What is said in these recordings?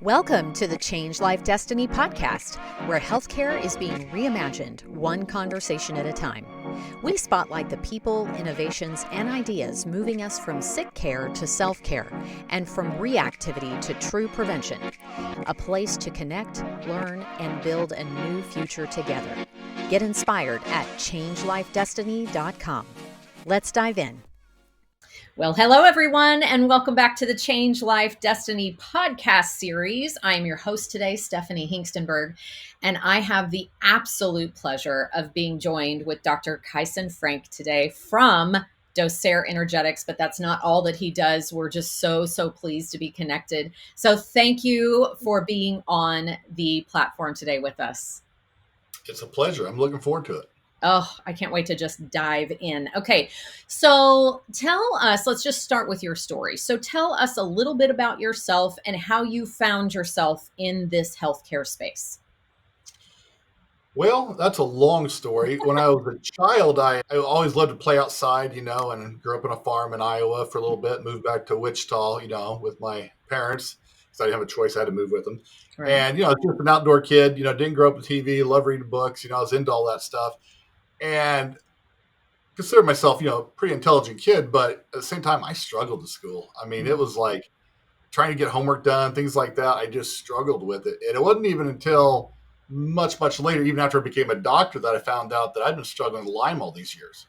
Welcome to the Change Life Destiny podcast, where healthcare is being reimagined one conversation at a time. We spotlight the people, innovations, and ideas moving us from sick care to self-care and from reactivity to true prevention. A place to connect, learn, and build a new future together. Get inspired at changelifedestiny.com. Let's dive in. Well, hello, everyone, and welcome back to the Change Life Destiny podcast series. I am your host today, Stephanie Hinkstenberg, and I have the absolute pleasure of being joined with Dr. Kison Frank today from Docere Energetics, but that's not all that he does. We're just so pleased to be connected. So thank you for being on the platform today with us. It's a pleasure. I'm looking forward to it. Oh, I can't wait to just dive in. Okay, so tell us, let's just start with your story. So tell us a little bit about yourself and how you found yourself in this healthcare space. Well, that's a long story. When I was a child, I always loved to play outside, and grew up on a farm in Iowa for a little bit, moved back to Wichita, with my parents. So I didn't have a choice. I had to move with them. Right. And, I was just an outdoor kid, didn't grow up with TV, loved reading books, I was into all that stuff. And consider myself, a pretty intelligent kid, but at the same time, I struggled in school. I mean, it was like trying to get homework done, things like that. I just struggled with it. And it wasn't even until much later, even after I became a doctor, that I found out that I'd been struggling with Lyme all these years.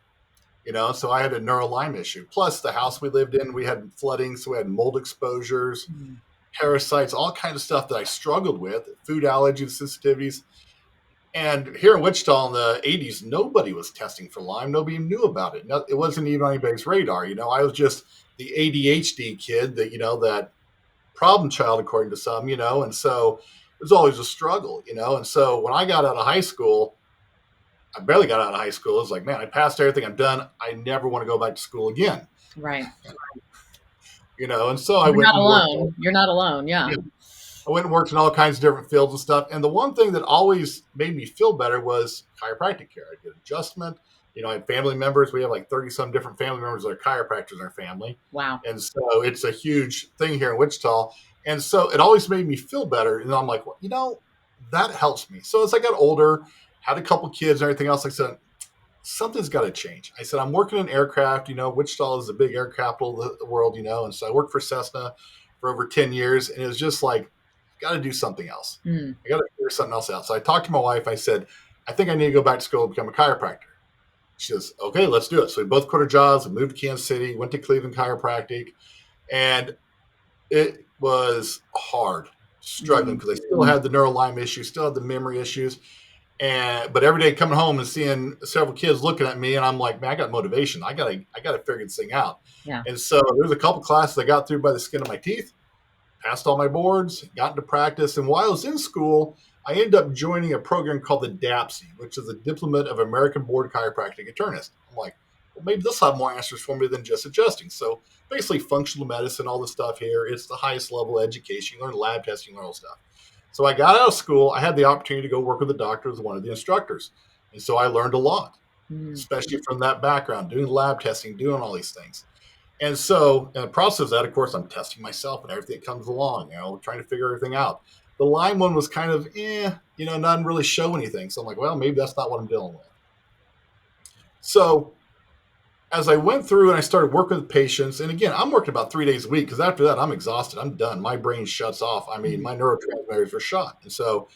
So I had a Lyme issue. Plus, the house we lived in, we had flooding, so we had mold exposures, parasites, all kinds of stuff that I struggled with, food allergies, sensitivities. And here in Wichita in the 80s, nobody was testing for Lyme. Nobody knew about it. It wasn't even on anybody's radar. I was just the ADHD kid that, that problem child, according to some, and so it was always a struggle, and so when I got out of high school, I barely got out of high school. It was like, man, I passed everything. I'm done. I never want to go back to school again. Right. And so I went. You're not alone. Yeah. I went and worked in all kinds of different fields and stuff. And the one thing that always made me feel better was chiropractic care. I did adjustment. I had family members. We have like 30 some different family members that are chiropractors in our family. Wow. And so it's a huge thing here in Wichita. And so it always made me feel better. And I'm like, well, that helps me. So as I got older, had a couple kids and everything else, I said, something's got to change. I said, I'm working in aircraft. Wichita is the big air capital of the world, and so I worked for Cessna for over 10 years. And it was just like, got to do something else. I got to figure something else out. So I talked to my wife. I said, I think I need to go back to school and become a chiropractor. She says, okay, let's do it. So we both quit our jobs and moved to Kansas City, went to Cleveland Chiropractic. And it was hard, struggling, because I still had the Lyme issues, still had the memory issues. But every day coming home and seeing several kids looking at me, and I'm like, man, I got motivation. I gotta figure this thing out. Yeah. And so there's a couple classes I got through by the skin of my teeth, passed all my boards, got into practice. And while I was in school, I ended up joining a program called the DAPC, which is the Diplomate of American Board Chiropractic Internist. I'm like, well, maybe this will have more answers for me than just adjusting. So basically functional medicine, all the stuff here, it's the highest level of education. You learn lab testing, learn all stuff. So I got out of school. I had the opportunity to go work with a doctor as one of the instructors. And so I learned a lot, especially from that background, doing lab testing, doing all these things. And so in the process of that, of course, I'm testing myself and everything that comes along, trying to figure everything out. The Lyme one was kind of, not really show anything. So I'm like, well, maybe that's not what I'm dealing with. So as I went through and I started working with patients, and again, I'm working about 3 days a week, because after that, I'm exhausted. I'm done. My brain shuts off. I mean, my neurotransmitters were shot. And so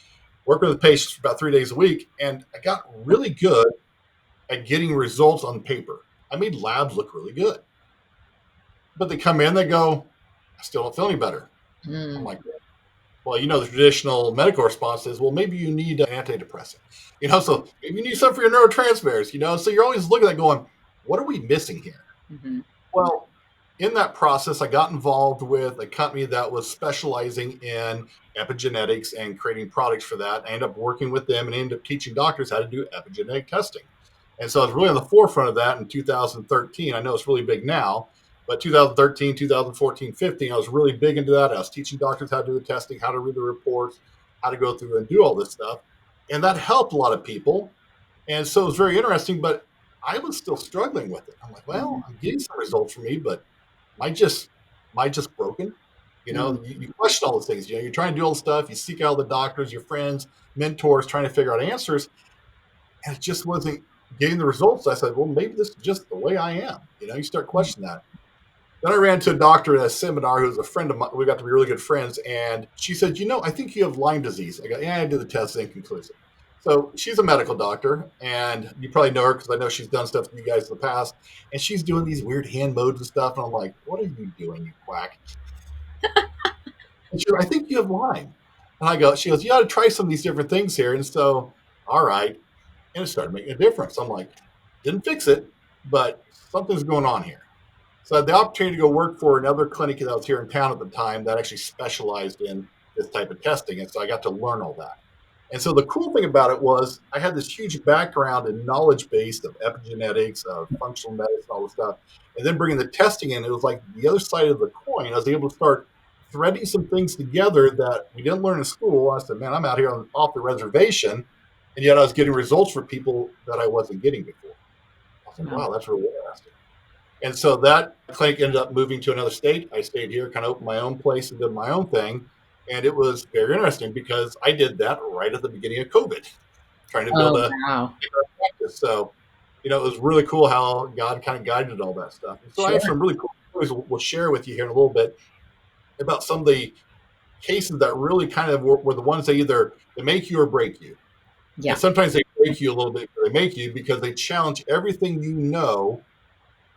working with patients for about 3 days a week, and I got really good at getting results on paper. I made labs look really good. But they come in, they go, I still don't feel any better. I'm like, well, the traditional medical response is, well, maybe you need an antidepressant. So maybe you need something for your neurotransmitters, So you're always looking at going, what are we missing here? Well, in that process, I got involved with a company that was specializing in epigenetics and creating products for that. I ended up working with them and ended up teaching doctors how to do epigenetic testing. And so I was really on the forefront of that in 2013. I know it's really big now, but 2013, 2014, 15, I was really big into that. I was teaching doctors how to do the testing, how to read the reports, how to go through and do all this stuff. And that helped a lot of people. And so it was very interesting, but I was still struggling with it. I'm like, well, I'm getting some results for me, but am I just broken? You Mm. know, you question all those things. You know, you're trying to do all the stuff. You seek out the doctors, your friends, mentors, trying to figure out answers, and it just wasn't getting the results. I said, well, maybe this is just the way I am. You know, you start questioning that. Then I ran to a doctor at a seminar who was a friend of mine. We got to be really good friends. And she said, you know, I think you have Lyme disease. I go, yeah, I did the test, inconclusive. So she's a medical doctor, and you probably know her because I know she's done stuff with you guys in the past. And she's doing these weird hand modes and stuff. And I'm like, what are you doing, you quack? And she goes, I think you have Lyme. And I go, she goes, you ought to try some of these different things here. And so, all right. And it started making a difference. I'm like, didn't fix it, but something's going on here. So I had the opportunity to go work for another clinic that was here in town at the time that actually specialized in this type of testing. And so I got to learn all that. And so the cool thing about it was I had this huge background and knowledge base of epigenetics, of functional medicine, all this stuff. And then bringing the testing in, it was like the other side of the coin. I was able to start threading some things together that we didn't learn in school. I said, man, I'm out here off the reservation. And yet I was getting results for people that I wasn't getting before. I was like, Wow. wow, that's really interesting. And so that clinic ended up moving to another state. I stayed here, kind of opened my own place and did my own thing. And it was very interesting because I did that right at the beginning of COVID, trying to build Oh, a wow. practice. So, you know, it was really cool how God kind of guided all that stuff. And so I have Sure. some really cool stories we'll share with you here in a little bit about some of the cases that really kind of were the ones that either they make you or break you. Yeah. And sometimes they break you a little bit, they make you because they challenge everything you know.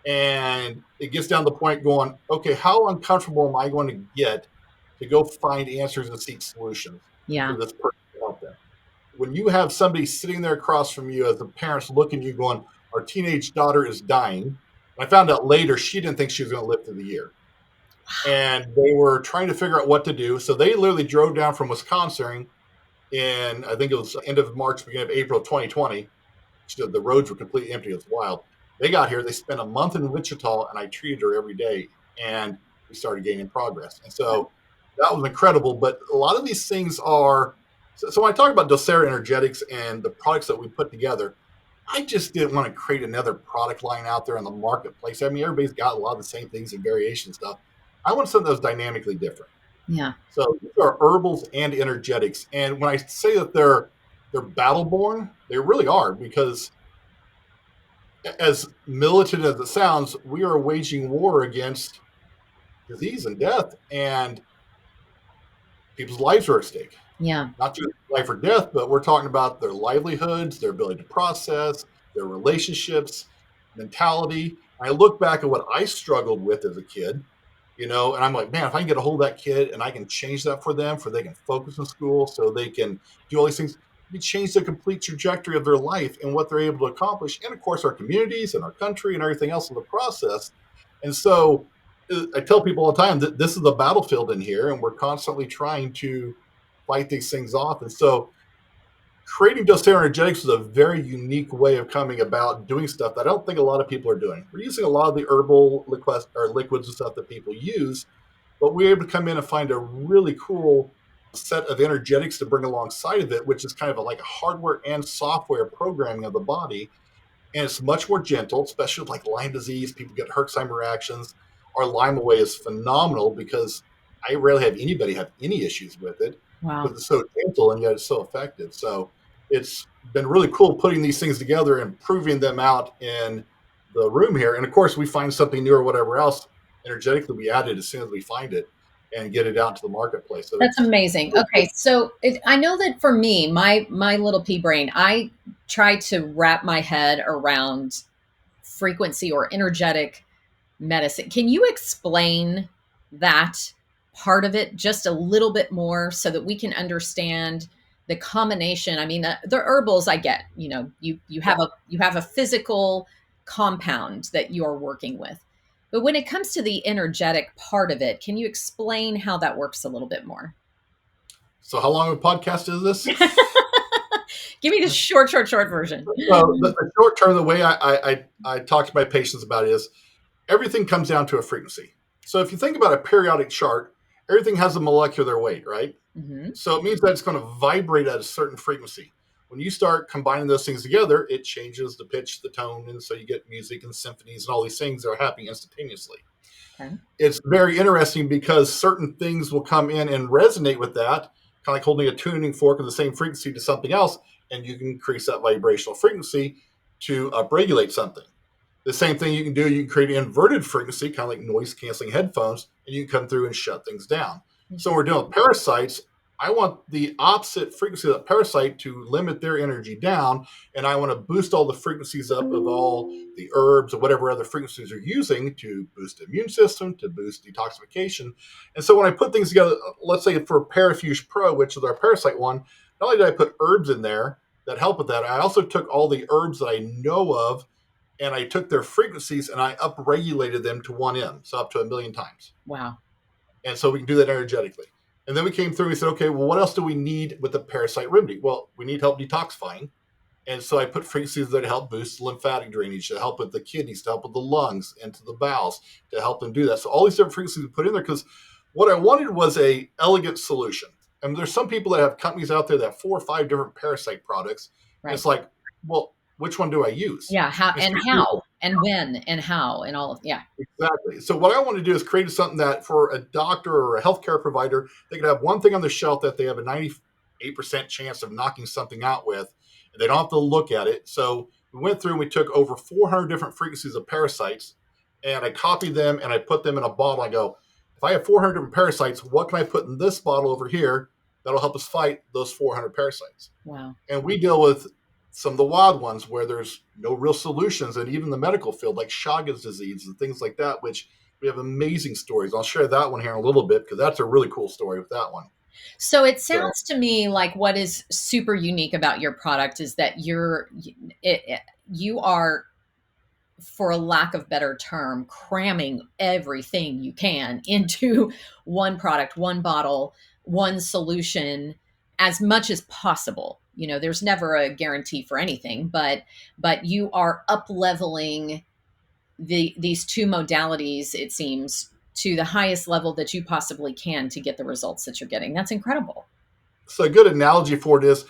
And it gets down to the point going, okay, how uncomfortable am I going to get to go find answers and seek solutions Yeah. for this person to help them? When you have somebody sitting there across from you as the parents looking at you going, our teenage daughter is dying. I found out later she didn't think she was going to live through the year. And they were trying to figure out what to do. So they literally drove down from Wisconsin in, I think it was end of March, beginning of April 2020. The roads were completely empty. It was wild. They got here. They spent a month in Wichita, and I treated her every day, and we started gaining progress. And so that was incredible. But a lot of these things are. So when I talk about Docera Energetics and the products that we put together, I just didn't want to create another product line out there in the marketplace. I mean, everybody's got a lot of the same things and variation stuff. I want something that was dynamically different. Yeah. So these are herbals and energetics. And when I say that they're battle born, they really are, because as militant as it sounds, we are waging war against disease and death, and people's lives are at stake. Yeah. Not just life or death, but we're talking about their livelihoods, their ability to process, their relationships, mentality. I look back at what I struggled with as a kid, you know, and I'm like, man, if I can get a hold of that kid and I can change that for them, for they can focus in school, so they can do all these things, we change the complete trajectory of their life and what they're able to accomplish, and of course our communities and our country and everything else in the process. And so I tell people all the time that this is the battlefield in here, and we're constantly trying to fight these things off. And so creating Docera Energetics was a very unique way of coming about doing stuff that I don't think a lot of people are doing. We're using a lot of the herbal liquids and stuff that people use, but we're able to come in and find a really cool set of energetics to bring alongside of it, which is kind of like a hardware and software programming of the body. And it's much more gentle, especially with like Lyme disease. People get Herxheimer reactions. Our Lyme Away is phenomenal because I rarely have anybody have any issues with it Wow. because it's so gentle and yet it's so effective. So it's been really cool putting these things together and proving them out in the room here. And of course, we find something new or whatever else energetically we add it as soon as we find it and get it out into the marketplace. So That's it's amazing. Okay, so I know that for me, my little pea brain, I try to wrap my head around frequency or energetic medicine. Can you explain that part of it just a little bit more so that we can understand the combination? I mean, the herbals I get, you know, you have a physical compound that you're working with. But when it comes to the energetic part of it, can you explain how that works a little bit more? so how long of a podcast is this? Give me the short version. So the short term, the way I talk to my patients about it is everything comes down to a frequency. So if you think about a periodic chart, everything has a molecular weight, right? Mm-hmm. So it means that it's going to vibrate at a certain frequency. When you start combining those things together, it changes the pitch, the tone, and so you get music and symphonies and all these things that are happening instantaneously. Okay. It's very interesting because certain things will come in and resonate with that, kind of like holding a tuning fork of the same frequency to something else, and you can increase that vibrational frequency to upregulate something. The same thing you can do, you can create an inverted frequency, kind of like noise canceling headphones, and you can come through and shut things down. So when we're dealing with parasites, I want the opposite frequency of that parasite to limit their energy down, and I want to boost all the frequencies up of all the herbs or whatever other frequencies you're using to boost the immune system, to boost detoxification. And so when I put things together, let's say for Parafuge Pro, which is our parasite one, not only did I put herbs in there that help with that, I also took all the herbs that I know of and I took their frequencies and I upregulated them to 1M, so up to 1,000,000 times. Wow. And so we can do that energetically. And then we came through and we said, okay, well, what else do we need with the parasite remedy? Well, we need help detoxifying. And so I put frequencies that help boost lymphatic drainage, to help with the kidneys, to help with the lungs, and to the bowels, to help them do that. So all these different frequencies we put in there, because what I wanted was a elegant solution. And there's some people that have companies out there that have 4 or 5 different parasite products. Right. And it's like, well, which one do I use? Yeah. How and when and how and all of, yeah. Exactly. So what I want to do is create something that for a doctor or a healthcare provider, they could have one thing on the shelf that they have a 98% chance of knocking something out with, and they don't have to look at it. So we went through and we took over 400 different frequencies of parasites, and I copied them and I put them in a bottle. I go, if I have 400 different parasites, what can I put in this bottle over here that'll help us fight those 400 parasites? Wow. And we deal with some of the wild ones where there's no real solutions, and even the medical field, like Chagas disease and things like that, which we have amazing stories. I'll share that one here in a little bit because that's a really cool story with that one. So it sounds to me like what is super unique about your product is that you are, for a lack of better term, cramming everything you can into one product, one bottle, one solution as much as possible. You know, there's never a guarantee for anything, but you are up leveling these two modalities, it seems, to the highest level that you possibly can to get the results that you're getting. That's incredible. So a good analogy for it is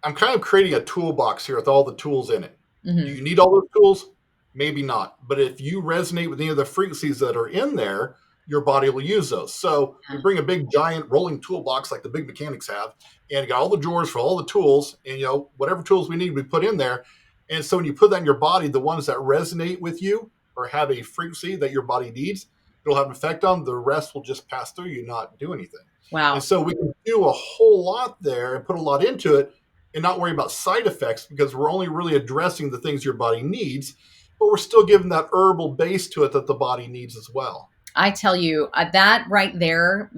I'm kind of creating a toolbox here with all the tools in it. Mm-hmm. Do you need all those tools? Maybe not. But if you resonate with any of the frequencies that are in there, your body will use those. So we bring a big giant rolling toolbox like the big mechanics have, and you got all the drawers for all the tools, and whatever tools we need, we put in there. And so when you put that in your body, the ones that resonate with you or have a frequency that your body needs, it'll have an effect on. The rest will just pass through you, not do anything. Wow. And so we can do a whole lot there and put a lot into it and not worry about side effects, because we're only really addressing the things your body needs, but we're still giving that herbal base to it that the body needs as well. I tell you, that right there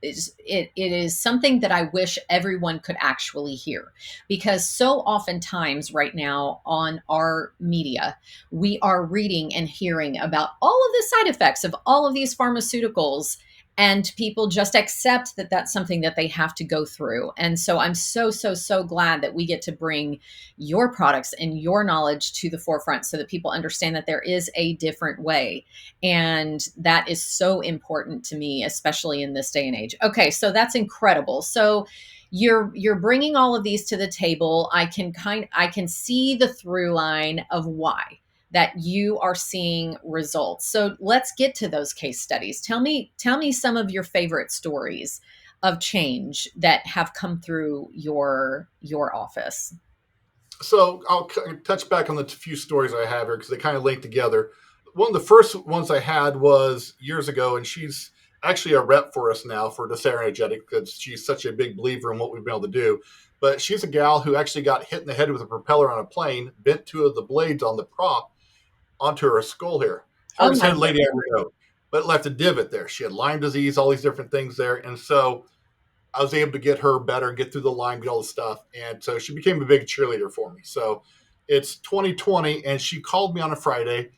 it is something that I wish everyone could actually hear, because so oftentimes right now on our media, we are reading and hearing about all of the side effects of all of these pharmaceuticals, and people just accept that that's something that they have to go through. And so I'm so glad that we get to bring your products and your knowledge to the forefront so that people understand that there is a different way. And that is so important to me, especially in this day and age. Okay, so that's incredible. So you're bringing all of these to the table. I can see the through line of why that you are seeing results. So let's get to those case studies. Tell me some of your favorite stories of change that have come through your office. So I'll touch back on the few stories I have here because they kind of link together. One of the first ones I had was years ago, and she's actually a rep for us now for Desera Energetic because she's such a big believer in what we've been able to do. But she's a gal who actually got hit in the head with a propeller on a plane, bent 2 of the blades on the prop onto her skull here. Hardest headed lady I ever know, but left a divot there. She had Lyme disease, all these different things there. And so I was able to get her better, get through the Lyme, get all the stuff. And so she became a big cheerleader for me. So it's 2020, and she called me on a Friday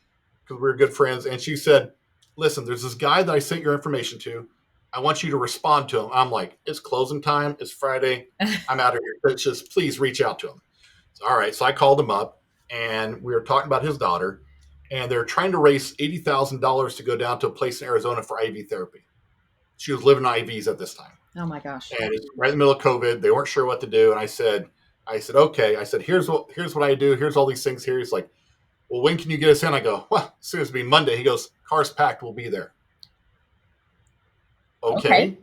because we were good friends. And she said, listen, there's this guy that I sent your information to. I want you to respond to him. I'm like, it's closing time. It's Friday. I'm out of here. But just please reach out to him. So, all right. So I called him up, and we were talking about his daughter. And they're trying to raise $80,000 to go down to a place in Arizona for IV therapy. She was living on IVs at this time. Oh my gosh. And it's right in the middle of COVID. They weren't sure what to do. And I said, okay. I said, here's what I do. Here's all these things here. He's like, well, when can you get us in? I go, well, as soon as it be Monday. He goes, car's packed. We'll be there. Okay.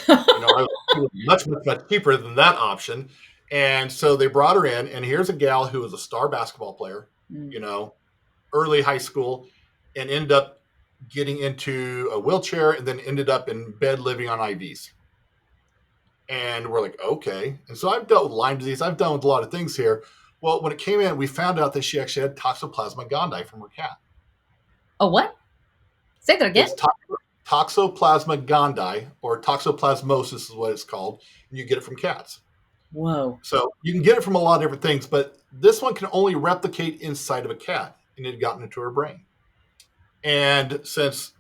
Okay. I was much cheaper than that option. And so they brought her in, and here's a gal who was a star basketball player, Mm. early high school, and ended up getting into a wheelchair and then ended up in bed living on IVs. And we're like, okay. And so I've dealt with Lyme disease. I've done with a lot of things here. Well, when it came in, we found out that she actually had Toxoplasma gondii from her cat. Oh, what? Say that again? It's Toxoplasma gondii, or toxoplasmosis is what it's called, and you get it from cats. Whoa. So you can get it from a lot of different things, but this one can only replicate inside of a cat, and it had gotten into her brain. And since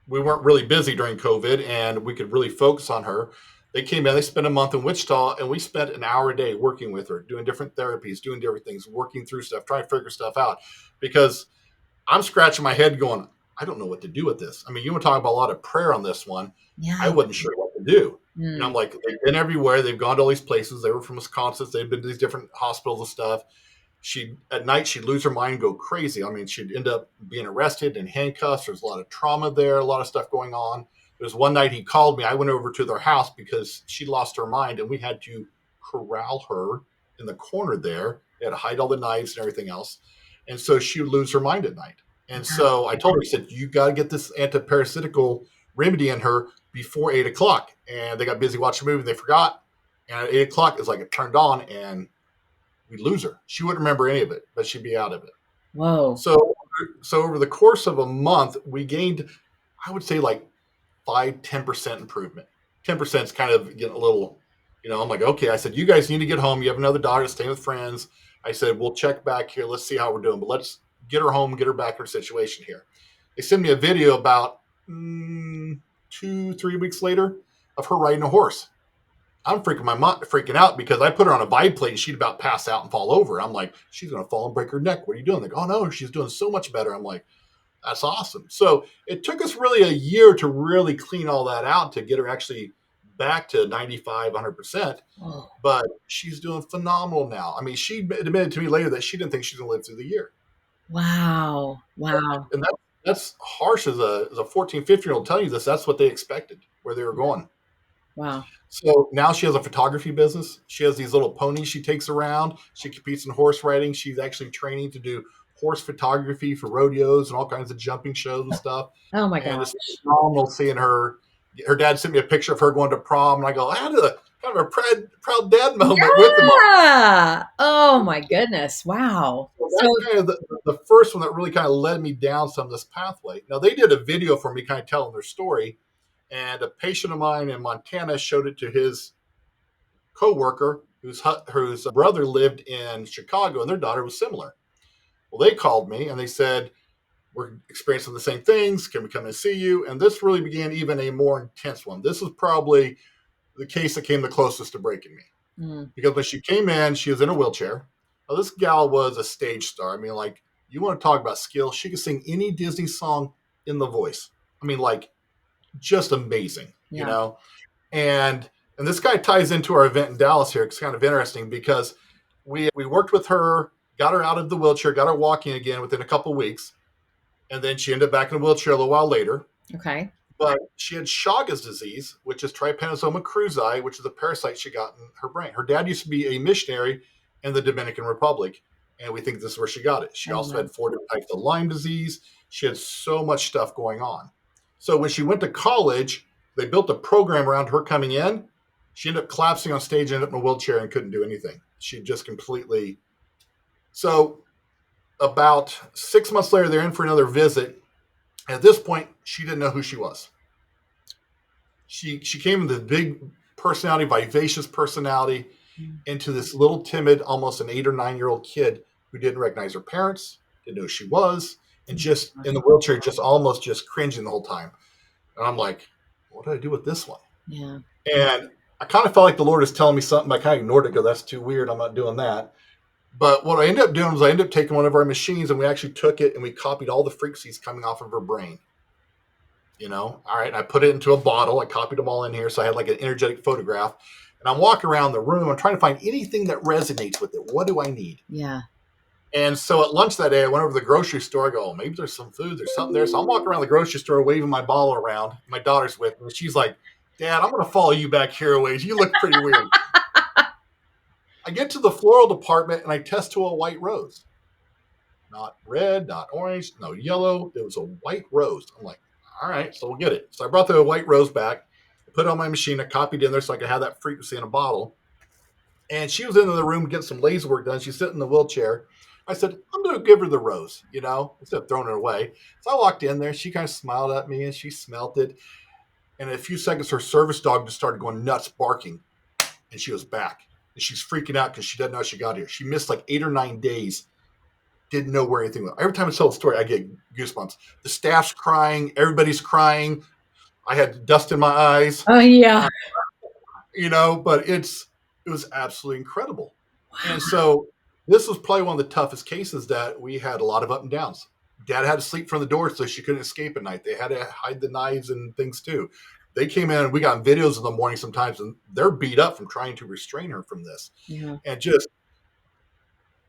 we weren't really busy during COVID and we could really focus on her, they came in, they spent a month in Wichita, and we spent an hour a day working with her, doing different therapies, doing different things, working through stuff, trying to figure stuff out. Because I'm scratching my head going, I don't know what to do with this. I mean, you were talking about a lot of prayer on this one. Yeah. I wasn't sure what to do. Mm. And I'm like, they've been everywhere. They've gone to all these places. They were from Wisconsin. They've been to these different hospitals and stuff. At night, she'd lose her mind, go crazy. I mean, she'd end up being arrested in handcuffs. There's a lot of trauma there, a lot of stuff going on. There's one night he called me. I went over to their house because she lost her mind, and we had to corral her in the corner there. They had to hide all the knives and everything else. And so she would lose her mind at night. And so I told her, I said, you got to get this antiparasitical remedy in her before 8 o'clock. And they got busy watching a movie and they forgot. And at 8 o'clock, it's like it turned on and we'd lose her. She wouldn't remember any of it, but she'd be out of it. Whoa. So over the course of a month, we gained, I would say, like 5-10% improvement. 10% is kind of getting a little, I'm like, okay. I said, you guys need to get home. You have another daughter staying with friends. I said, we'll check back here. Let's see how we're doing, but let's get her home, get her back in her situation here. They sent me a video about 2-3 weeks later of her riding a horse. I'm freaking out because I put her on a biplane and she'd about pass out and fall over. I'm like, she's going to fall and break her neck. What are you doing? They go, oh no, she's doing so much better. I'm like, that's awesome. So it took us really a year to really clean all that out to get her actually back to 95, 100%. Oh. But she's doing phenomenal now. I mean, she admitted to me later that she didn't think she's going to live through the year. Wow. And that's harsh as a 14, 15-year-old telling you this. That's what they expected, where they were going. Wow. So now she has a photography business. She has these little ponies she takes around. She competes in horse riding. She's actually training to do horse photography for rodeos and all kinds of jumping shows and stuff. Oh my And gosh. it's phenomenal seeing her. Her dad sent me a picture of her going to prom, and I go, I had a kind of a proud dad moment with him. Yeah. Oh my goodness. Wow. So that's kind of the first one that really kind of led me down some of this pathway. Now, they did a video for me kind of telling their story, and a patient of mine in Montana showed it to his coworker whose brother lived in Chicago, and their daughter was similar. Well, they called me, and they said, we're experiencing the same things. Can we come and see you? And this really began even a more intense one. This was probably the case that came the closest to breaking me. Because when she came in, she was in a wheelchair. Now, this gal was a stage star. I mean, like, you want to talk about skill. She could sing any Disney song in the voice. I mean, like, just amazing, And this guy ties into our event in Dallas here. It's kind of interesting because we worked with her, got her out of the wheelchair, got her walking again within a couple of weeks. And then she ended up back in a wheelchair a little while later. Okay. But she had Chagas disease, which is Trypanosoma cruzi, which is a parasite she got in her brain. Her dad used to be a missionary in the Dominican Republic, and we think this is where she got it. She also had 4 different types of Lyme disease. She had so much stuff going on. So when she went to college, they built a program around her coming in. She ended up collapsing on stage, ended up in a wheelchair, and couldn't do anything. She just completely... So about 6 months later, they're in for another visit. At this point, she didn't know who she was. She came with a big personality, vivacious personality, into this little timid, almost an 8 or 9-year-old kid who didn't recognize her parents, didn't know who she was, and just in the wheelchair, just almost just cringing the whole time. And I'm like, what do I do with this one? Yeah. And I kind of felt like the Lord is telling me something. I kind of ignored it because that's too weird. I'm not doing that. But what I ended up doing was I ended up taking one of our machines and we actually took it and we copied all the frequencies coming off of her brain. All right. And I put it into a bottle. I copied them all in here. So I had like an energetic photograph. And I'm walking around the room. I'm trying to find anything that resonates with it. What do I need? Yeah. And so at lunch that day, I went over to the grocery store. I go, oh, maybe there's some food. There's something there. So I'm walking around the grocery store waving my bottle around. My daughter's with me. She's like, Dad, I'm going to follow you back here a ways. You look pretty weird. I get to the floral department and I test to a white rose. Not red, not orange, no yellow. It was a white rose. I'm like, all right, so we'll get it. So I brought the white rose back, put it on my machine. I copied in there so I could have that frequency in a bottle. And she was in the room getting some laser work done. She's sitting in the wheelchair. I said, I'm going to give her the rose, instead of throwing it away. So I walked in there. She kind of smiled at me and she smelt it. And in a few seconds, her service dog just started going nuts, barking. And she was back. And she's freaking out because she doesn't know how she got here. She missed like 8 or 9 days. Didn't know where anything was. Every time I tell the story, I get goosebumps. The staff's crying. Everybody's crying. I had dust in my eyes. Oh, yeah. But it was absolutely incredible. Wow. And so this was probably one of the toughest cases that we had a lot of up and downs. Dad had to sleep from the door so she couldn't escape at night. They had to hide the knives and things too. They came in and we got videos in the morning sometimes and they're beat up from trying to restrain her from this. Yeah. And just,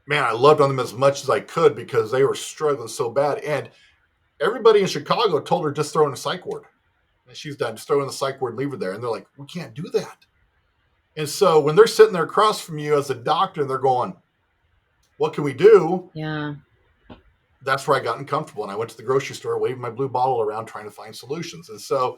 man, I loved on them as much as I could because they were struggling so bad. And everybody in Chicago told her just throw in a psych ward. And she's done, just throw in the psych ward and leave her there. And they're like, we can't do that. And so when they're sitting there across from you as a doctor and they're going, what can we do? Yeah. That's where I got uncomfortable. And I went to the grocery store, waving my blue bottle around, trying to find solutions. And so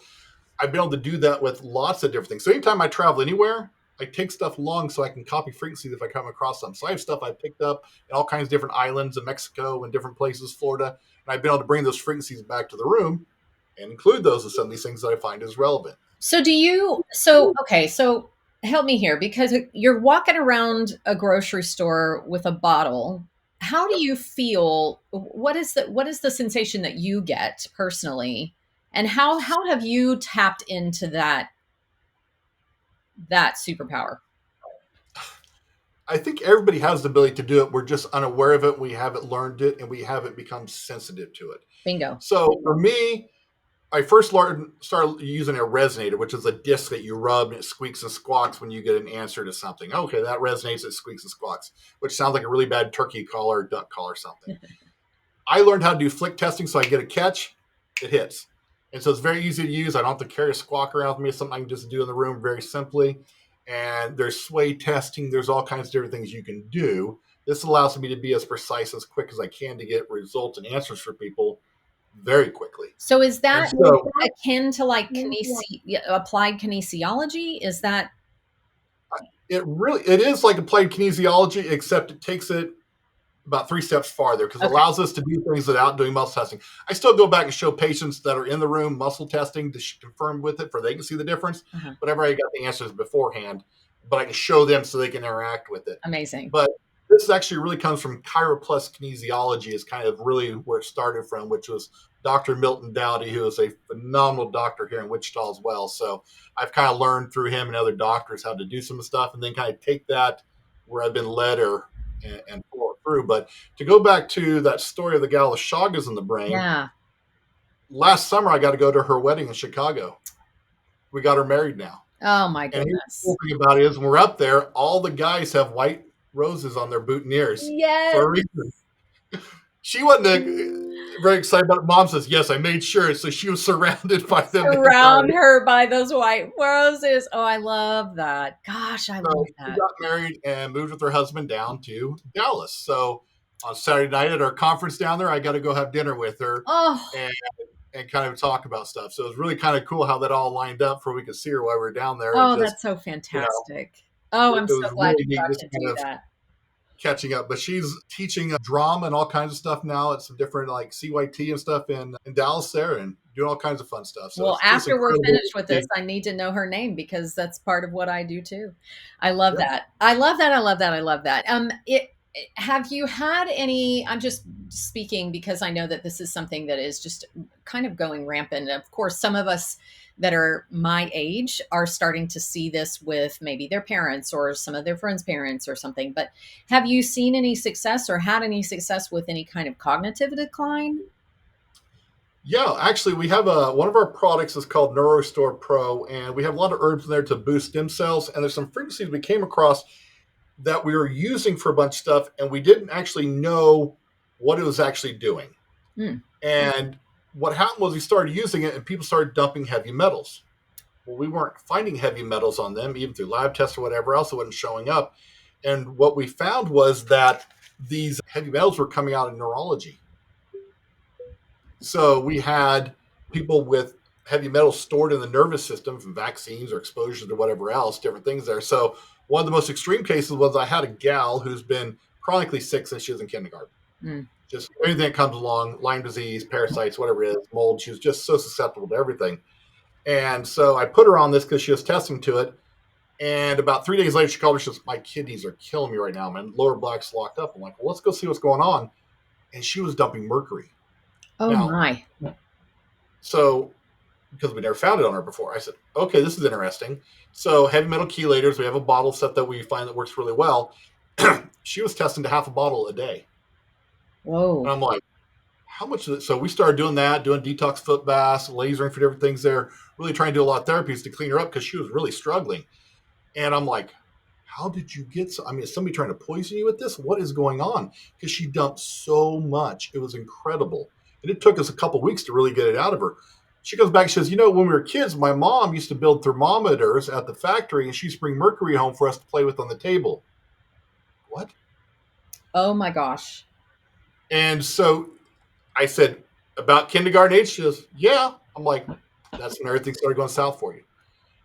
I've been able to do that with lots of different things. So anytime I travel anywhere, I take stuff along so I can copy frequencies if I come across them. So I have stuff I picked up in all kinds of different islands in Mexico and different places, Florida. And I've been able to bring those frequencies back to the room and include those as some of these things that I find is relevant. So help me here, because you're walking around a grocery store with a bottle. How do you feel? What is the sensation that you get personally? And how have you tapped into that superpower? I think everybody has the ability to do it. We're just unaware of it. We haven't learned it and we haven't become sensitive to it. Bingo. So for me, I first started using a resonator, which is a disc that you rub and it squeaks and squawks when you get an answer to something. Okay, that resonates, it squeaks and squawks, which sounds like a really bad turkey call or duck call or something. I learned how to do flick testing so I get a catch, it hits. And so it's very easy to use. I don't have to carry a squawk around with me. It's something I can just do in the room very simply. And there's sway testing. There's all kinds of different things you can do. This allows me to be as precise, as quick as I can to get results and answers for people very quickly. So is that akin to like applied kinesiology? Is that? It is like applied kinesiology, except it takes it about 3 steps farther because it allows us to do things without doing muscle testing. I still go back and show patients that are in the room muscle testing to confirm with it, for they can see the difference. Whatever, I got the answers beforehand, but I can show them so they can interact with it. Amazing. But this actually really comes from chiropractic kinesiology, is kind of really where it started from, which was Dr. Milton Dowdy, who is a phenomenal doctor here in Wichita as well. So I've kind of learned through him and other doctors how to do some stuff and then kind of take that where I've been led and pull it through. But to go back to that story of the gal with Chagas in the brain. Yeah. Last summer, I got to go to her wedding in Chicago. We got her married now. Oh my goodness. And the cool thing about it is when we're up there, all the guys have white roses on their boutonnieres. Yes. For a reason. She wasn't very excited about it. Mom says, yes, I made sure. So she was surrounded by them. Surround her by those white roses. Oh, I love that. Gosh, I love that. She got married and moved with her husband down to Dallas. So on Saturday night at our conference down there, I got to go have dinner with her and kind of talk about stuff. So it was really kind of cool how that all lined up for we could see her while we were down there. Oh, that's so fantastic. I'm so glad you got to do that. Catching up, but she's teaching drama and all kinds of stuff now at some different like CYT and stuff in Dallas there, and doing all kinds of fun stuff. So well, after we're finished with this, I need to know her name because that's part of what I do too. I love that. I love that. I love that. I love that. Have you had any, I'm just speaking because I know that this is something that is just kind of going rampant. Of course, some of us that are my age are starting to see this with maybe their parents or some of their friends' parents or something. But have you seen any success or had any success with any kind of cognitive decline? Yeah, actually, we have one of our products is called NeuroStore Pro, and we have a lot of herbs in there to boost stem cells. And there's some frequencies we came across that we were using for a bunch of stuff, and we didn't actually know what it was actually doing. Mm. And what happened was we started using it, and people started dumping heavy metals. Well, we weren't finding heavy metals on them, even through lab tests or whatever else. It wasn't showing up. And what we found was that these heavy metals were coming out of neurology. So we had people with heavy metals stored in the nervous system from vaccines or exposure to whatever else, different things there. So one of the most extreme cases was I had a gal who's been chronically sick since she was in kindergarten. Mm. Just anything that comes along, Lyme disease, parasites, whatever it is, mold. She was just so susceptible to everything. And so I put her on this because she was testing to it. And about 3 days later, she called me. She says, "My kidneys are killing me right now. My lower black's locked up." I'm like, "Well, let's go see what's going on." And she was dumping mercury. Oh Now, my. so because we never found it on her before, I said, "Okay, this is interesting." So heavy metal chelators, we have a bottle set that we find that works really well. She was testing to half a bottle a day. Whoa. And I'm like, how much is it? So we started doing that, doing detox foot baths, lasering for different things there, really trying to do a lot of therapies to clean her up because she was really struggling. And I'm like, how did you get so? I mean, is somebody trying to poison you with this? What is going on? Because she dumped so much. It was incredible. And it took us a couple weeks to really get it out of her. She goes back and says, when we were kids, my mom used to build thermometers at the factory and she used to bring mercury home for us to play with on the table. What? Oh my gosh. And so I said, about kindergarten age? She goes, yeah. I'm like, that's when everything started going south for you.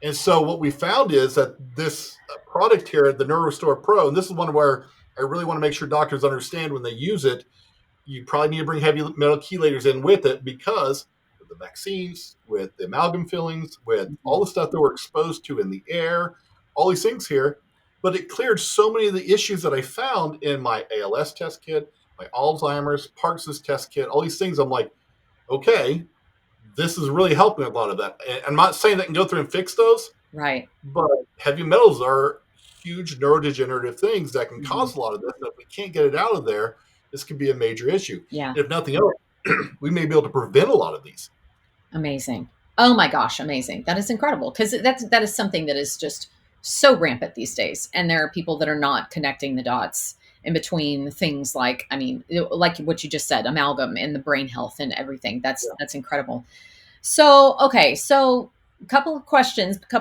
And so what we found is that this product here, the NeuroRestore Pro, and this is one where I really want to make sure doctors understand when they use it, you probably need to bring heavy metal chelators in with it because with the vaccines, with the amalgam fillings, with all the stuff that we're exposed to in the air, all these things here. But it cleared so many of the issues that I found in my ALS test kit, my Alzheimer's, Parkinson's test kit, all these things. I'm like, okay, this is really helping a lot of that. And I'm not saying that can go through and fix those, Right. but heavy metals are huge neurodegenerative things that can cause a lot of this. And if we can't get it out of there, this could be a major issue. Yeah. If nothing else, we may be able to prevent a lot of these. Amazing. Oh my gosh, amazing. That is incredible because that is something that is just so rampant these days. And there are people that are not connecting the dots in between things like, I mean, like what you just said, amalgam and the brain health and everything. That's incredible. So, okay. So couple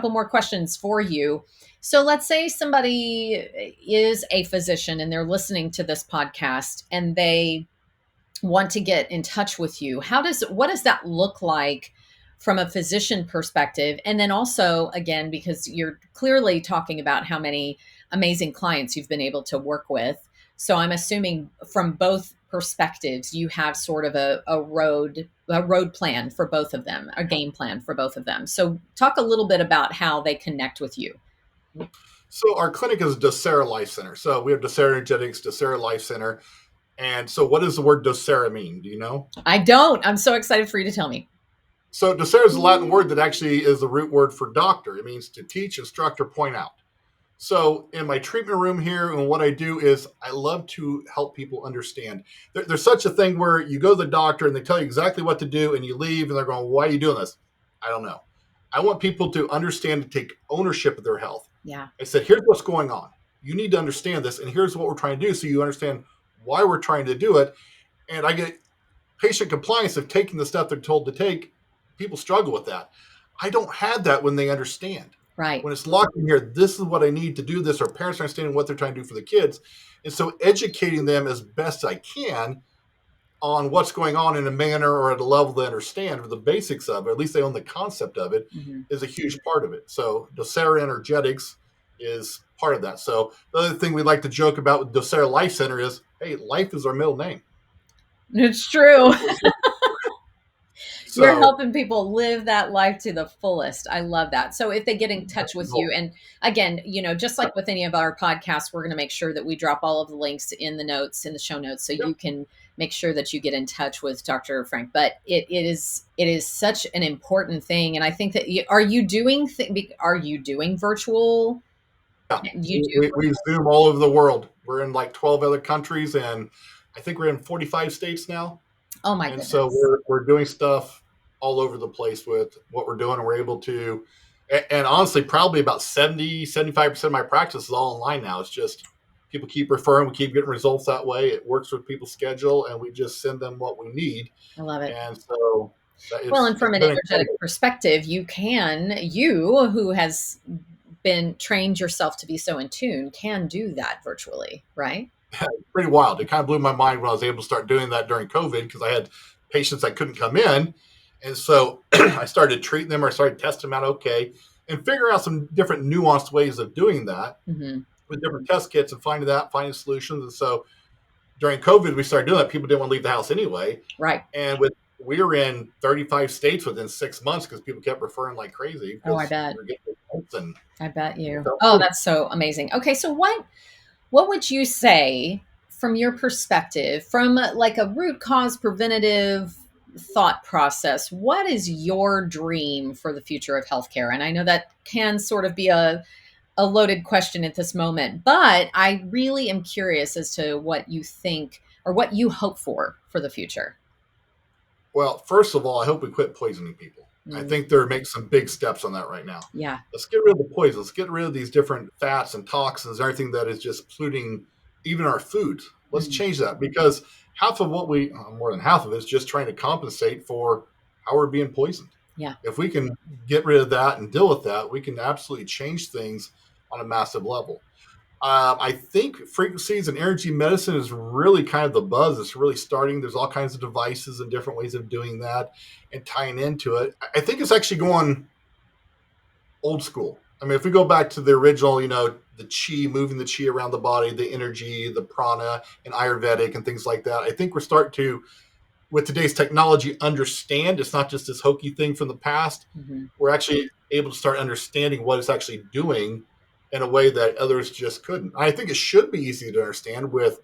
more questions for you. So let's say somebody is a physician and they're listening to this podcast and they want to get in touch with you. What does that look like from a physician perspective? And then also, again, because you're clearly talking about how many amazing clients you've been able to work with. So I'm assuming from both perspectives, you have sort of a road plan for both of them, a game plan for both of them. So talk a little bit about how they connect with you. So our clinic is Docera Life Center. So we have Docera Energetics, Docera Life Center. And so what does the word Docera mean? Do you know? I don't. I'm so excited for you to tell me. So Docera is a Latin word that actually is the root word for doctor. It means to teach, instruct, or point out. So in my treatment room here, and what I do is I love to help people understand. There's such a thing where you go to the doctor and they tell you exactly what to do and you leave and they're going, why are you doing this? I don't know. I want people to understand and take ownership of their health. Yeah. I said, here's what's going on. You need to understand this, and here's what we're trying to do so you understand why we're trying to do it. And I get patient compliance of taking the stuff they're told to take. People struggle with that. I don't have that when they understand. Right. When it's locked in here, this is what I need to do this, or parents are understanding what they're trying to do for the kids. And so educating them as best I can on what's going on in a manner or at a level they understand, or the basics of it, at least they own the concept of it, is a huge part of it. So Docera Energetics is part of that. So the other thing we like to joke about with Docera Life Center is, hey, life is our middle name. It's true. So, you're helping people live that life to the fullest. I love that. So if they get in touch with you, and again, just like with any of our podcasts, we're going to make sure that we drop all of the links in the notes, in the show notes, so you can make sure that you get in touch with Dr. Frank. But it is such an important thing. And I think that are you doing virtual? Yeah, we Zoom all over the world. We're in like 12 other countries, and I think we're in 45 states now. Oh my goodness. So we're doing stuff all over the place with what we're doing. And we're able to, and honestly, probably about 70, 75% of my practice is all online now. It's just people keep referring. We keep getting results that way. It works with people's schedule, and we just send them what we need. I love it. And so Well, and it's from an been energetic incredible. perspective, you who has been trained yourself to be so in tune can do that virtually, right? Pretty wild. It kind of blew my mind when I was able to start doing that during COVID because I had patients that couldn't come in. And so I started treating them or started testing them out okay and figuring out some different nuanced ways of doing that Mm-hmm. with different test kits and finding solutions. And so during COVID, we started doing that. People didn't want to leave the house anyway. Right. And we were in 35 states within 6 months because people kept referring like crazy Oh, I because bet. we were getting results and I bet it you. felt Oh, good. that's so amazing. Okay, so what would you say from your perspective, from like a root cause preventative thought process, what is your dream for the future of healthcare? And I know that can sort of be a loaded question at this moment, but I really am curious as to what you think or what you hope for the future. Well, first of all, I hope we quit poisoning people. I Mm, think they're making some big steps on that right now. yeah. Let's get rid of the poison. Let's get rid of these different fats and toxins, everything that is just polluting even our food. Let's Mm, change that because half of more than half of it is just trying to compensate for how we're being poisoned. yeah. If we can get rid of that and deal with that, we can absolutely change things on a massive level. I think frequencies and energy medicine is really kind of the buzz. It's really starting. There's all kinds of devices and different ways of doing that and tying into it. I think it's actually going old school. I mean, if we go back to the original, the chi, moving the chi around the body, the energy, the prana, and Ayurvedic and things like that, I think we're starting to, with today's technology, understand it's not just this hokey thing from the past. Hmm. We're actually able to start understanding what it's actually doing in a way that others just couldn't. I think it should be easy to understand with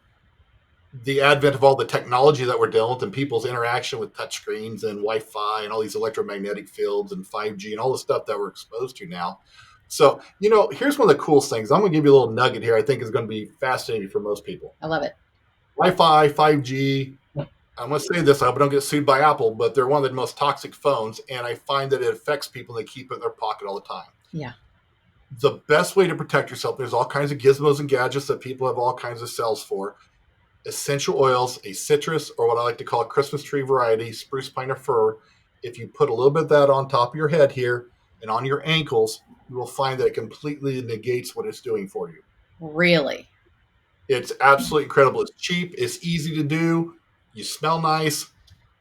the advent of all the technology that we're dealing with and people's interaction with touchscreens and Wi-Fi and all these electromagnetic fields and 5G and all the stuff that we're exposed to now. So, here's one of the coolest things. I'm going to give you a little nugget here I think is going to be fascinating for most people. I love it. Wi-Fi, 5G, I'm going to say this, I hope I don't get sued by Apple, but they're one of the most toxic phones, and I find that it affects people and they keep it in their pocket all the time. Yeah. The best way to protect yourself, there's all kinds of gizmos and gadgets that people have all kinds of cells for. Essential oils, a citrus, or what I like to call a Christmas tree variety, spruce, pine, or fir. If you put a little bit of that on top of your head here and on your ankles, you will find that it completely negates what it's doing for you. Really? It's absolutely incredible. It's cheap. It's easy to do. You smell nice,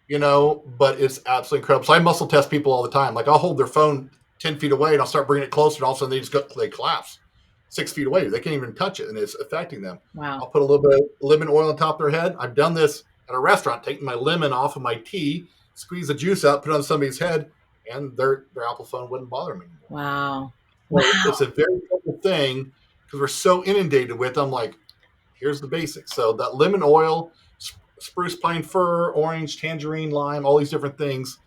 but it's absolutely incredible. So I muscle test people all the time. Like I'll hold their phone 10 feet away and I'll start bringing it closer and all of a sudden they collapse 6 feet away. They can't even touch it and it's affecting them. Wow. I'll put a little bit of lemon oil on top of their head. I've done this at a restaurant, taking my lemon off of my tea, squeeze the juice out, put it on somebody's head, and their Apple phone wouldn't bother them anymore. Wow. So Wow. it's a very simple thing because we're so inundated with them. Like, here's the basics. So that lemon oil, spruce, pine, fir, orange, tangerine, lime, all these different things,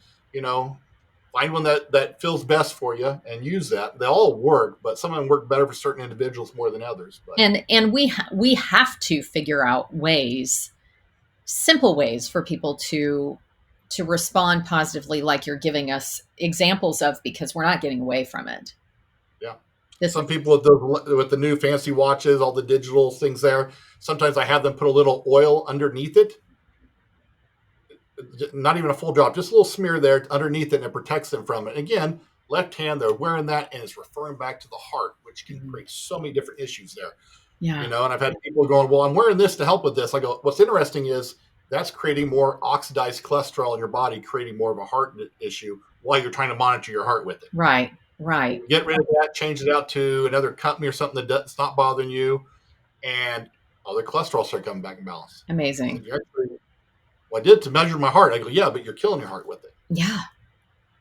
find one that feels best for you and use that. They all work, but some of them work better for certain individuals more than others. But And we have to figure out ways, simple ways for people to respond positively, like you're giving us examples of, because we're not getting away from it. yeah, This some is, people with the new fancy watches, all the digital things there, sometimes I have them put a little oil underneath it. Not even a full drop, just a little smear there underneath it, and it protects them from it. Again, left hand, they're wearing that, and it's referring back to the heart, which can create so many different issues there. yeah. And I've had people going, well, I'm wearing this to help with this. I go, what's interesting is that's creating more oxidized cholesterol in your body, creating more of a heart issue while you're trying to monitor your heart with it. Right. Right. Get rid of that, change it out to another company or something that's not bothering you, and all the cholesterol start coming back in balance. Amazing. Well, I did to measure my heart. I go, yeah, but you're killing your heart with it. Yeah.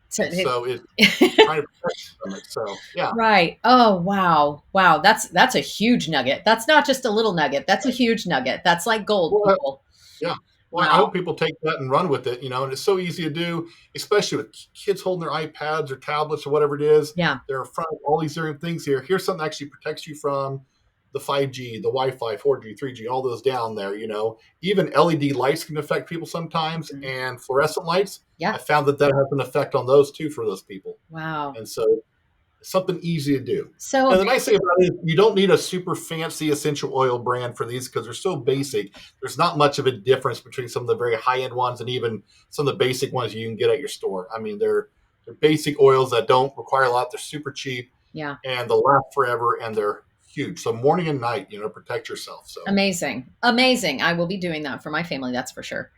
So So it's trying to protect you from it. So yeah. Right. Oh, wow. Wow. That's a huge nugget. That's not just a little nugget. That's a huge nugget. That's like gold, Well, people. yeah. Well, I Wow. hope people take that and run with it, and it's so easy to do, especially with kids holding their iPads or tablets or whatever it is. Yeah. They're in front of all these different things here. Here's something that actually protects you from the 5G, the Wi-Fi, 4G, 3G, all those down there, Even LED lights can affect people sometimes, Mhm. and fluorescent lights. Yeah. I found that has an effect on those too for those people. Wow. And so something easy to do. So And the nice thing about it is you don't need a super fancy essential oil brand for these because they're so basic. There's not much of a difference between some of the very high end ones and even some of the basic ones you can get at your store. I mean, they're basic oils that don't require a lot. They're super cheap yeah. and they'll last forever and they're huge. So morning and night, protect yourself. So Amazing. Amazing. I will be doing that for my family. That's for sure.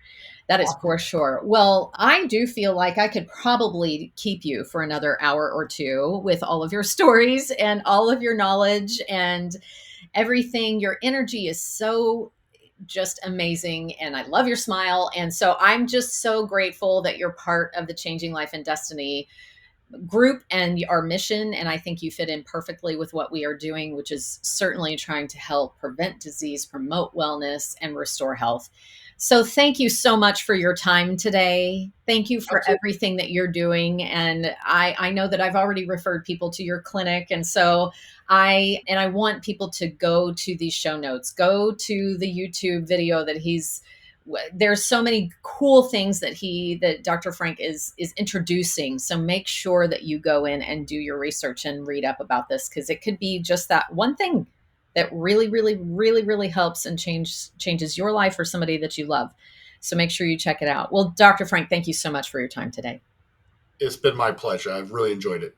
That is awesome. for sure. Well, I do feel like I could probably keep you for another hour or two with all of your stories and all of your knowledge and everything. Your energy is so just amazing. And I love your smile. And so I'm just so grateful that you're part of the Changing Life and Destiny group and our mission. And I think you fit in perfectly with what we are doing, which is certainly trying to help prevent disease, promote wellness, and restore health. So thank you so much for your time today. Thank you for Absolutely. everything that you're doing. And I know that I've already referred people to your clinic. And so I want people to go to these show notes, go to the YouTube video that there's so many cool things that Dr. Frank is introducing. So make sure that you go in and do your research and read up about this, because it could be just that one thing that really, really, really, really helps and changes your life or somebody that you love. So make sure you check it out. Well, Dr. Frank, thank you so much for your time today. It's been my pleasure. I've really enjoyed it.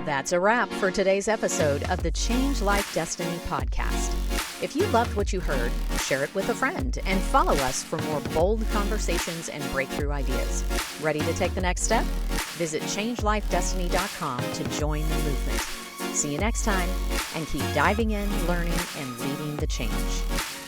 That's a wrap for today's episode of the Change Life Destiny podcast. If you loved what you heard, share it with a friend and follow us for more bold conversations and breakthrough ideas. Ready to take the next step? Visit changelifedestiny.com to join the movement. See you next time, and keep diving in, learning, and leading the change.